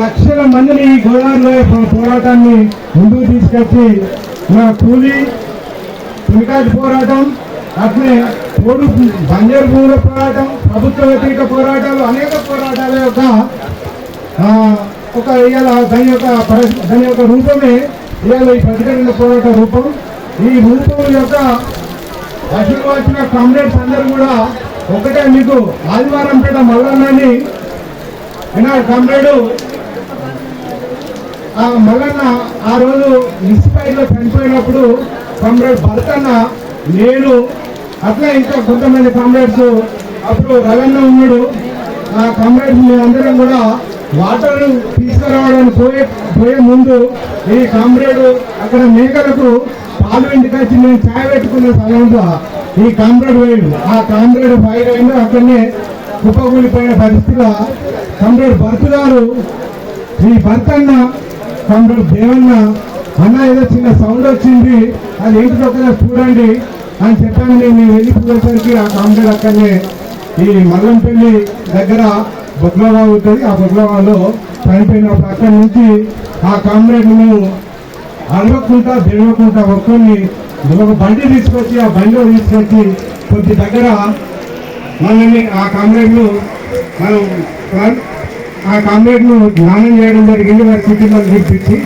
లక్షల మందిని ఈ గోదావరిలో పోరాటాన్ని ముందుకు తీసుకొచ్చి మా కూలీ తునికాటి పోరాటం, అట్లే పోడు బంజరు భూముల పోరాటం, ప్రభుత్వ వ్యతిరేక పోరాటాలు, అనేక పోరాటాల యొక్క దాని యొక్క రూపమే ఇవాళ ఈ ప్రతిఘటన పోరాట రూపం. ఈ రూపం యొక్క ఆశీర్వాచిన కామ్రేడ్స్ అందరూ కూడా ఒకటే, మీకు ఆదివారం పేట మల్లన్నని వినాడు కామ్రేడు. ఆ మల్లన్న ఆ రోజు ఇన్స్పైర్లో చనిపోయినప్పుడు కామ్రేడ్ భరతన్న, నేను అట్లా ఇంకా కొంతమంది కామ్రేడ్స్, అప్పుడు రవణ ఉన్నాడు. ఆ కామ్రేడ్స్ మేమందరం కూడా వాటర్ తీసుకురావడానికి పోయే ముందు ఈ కామ్రేడ్ అక్కడ మేకలకు పాలు ఇంటికి వచ్చి నేను ఛాయ్ పెట్టుకున్న సమయంలో ఈ కామ్రేడ్ పోయిండు. ఆ కామ్రేడ్ ఫైర్ అయింది, అక్కడనే కుప్పకూలిపోయిన పరిస్థితిలో కామ్రేడ్ భర్త గారు, ఈ భర్తన్న కామ్రేడ్ దేవన్న, అన్న ఏదో చిన్న సౌండ్ వచ్చింది, అది ఏంటిదో ఒకసారి చూడండి అని చెప్పాను. నేను వెళ్ళిపోయేసరికి ఆ కామ్రేడ్ అక్కడనే ఈ మల్లంపల్లి దగ్గర బొగ్లవా ఉంటుంది, ఆ బొగ్లవాలో చనిపోయినప్పుడు అక్కడి నుంచి ఆ కామ్రేడ్ మేము అడగకుండా తెలియకుండా ఒక్కరిని ఒక బండి తీసుకొచ్చి ఆ బండిలో తీసుకొచ్చి కొద్ది దగ్గర మనల్ని ఆ కామ్రేడ్ను జ్ఞానం చేయడం జరిగింది. వారి సిటీలో చూపించి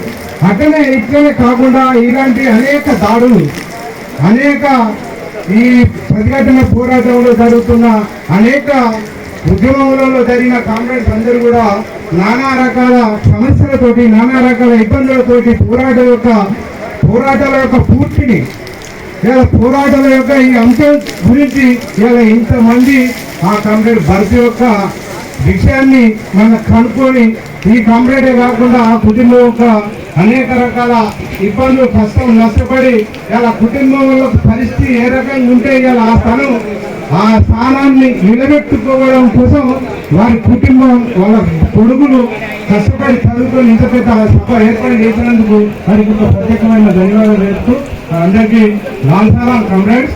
అట్లనే ఇట్లనే కాకుండా ఇలాంటి అనేక దాడులు, అనేక ఈ ప్రతిఘటన పోరాటంలో జరుగుతున్న అనేక ఉద్యమంలో జరిగిన కామ్రేడ్స్ అందరూ కూడా నానా రకాల సమస్యలతోటి, నానా రకాల ఇబ్బందులతోటి పోరాటాల యొక్క పూర్తిని, ఇలా పోరాటాల యొక్క ఈ అంశం గురించి ఇలా ఇంతమంది ఆ కామ్రేడ్ భర్త యొక్క విషయాన్ని మనం కనుక్కొని, ఈ కామ్రేడే కాకుండా ఆ కుటుంబం యొక్క అనేక రకాల ఇబ్బందులు, కష్టం, నష్టపడి ఇలా కుటుంబంలో పరిస్థితి ఏ రకంగా ఉంటే ఇలా ఆ స్థానాన్ని నిలబెట్టుకోవడం కోసం వారి కుటుంబం, వాళ్ళ కొడుకులు కష్టపడి చదువుకొని ఇంత పెద్ద సభ ఏర్పాటు చేసినందుకు వారికి ఒక ప్రత్యేకమైన ధన్యవాదాలు చేస్తూ అందరికీ నమస్కారం కామ్రేడ్స్.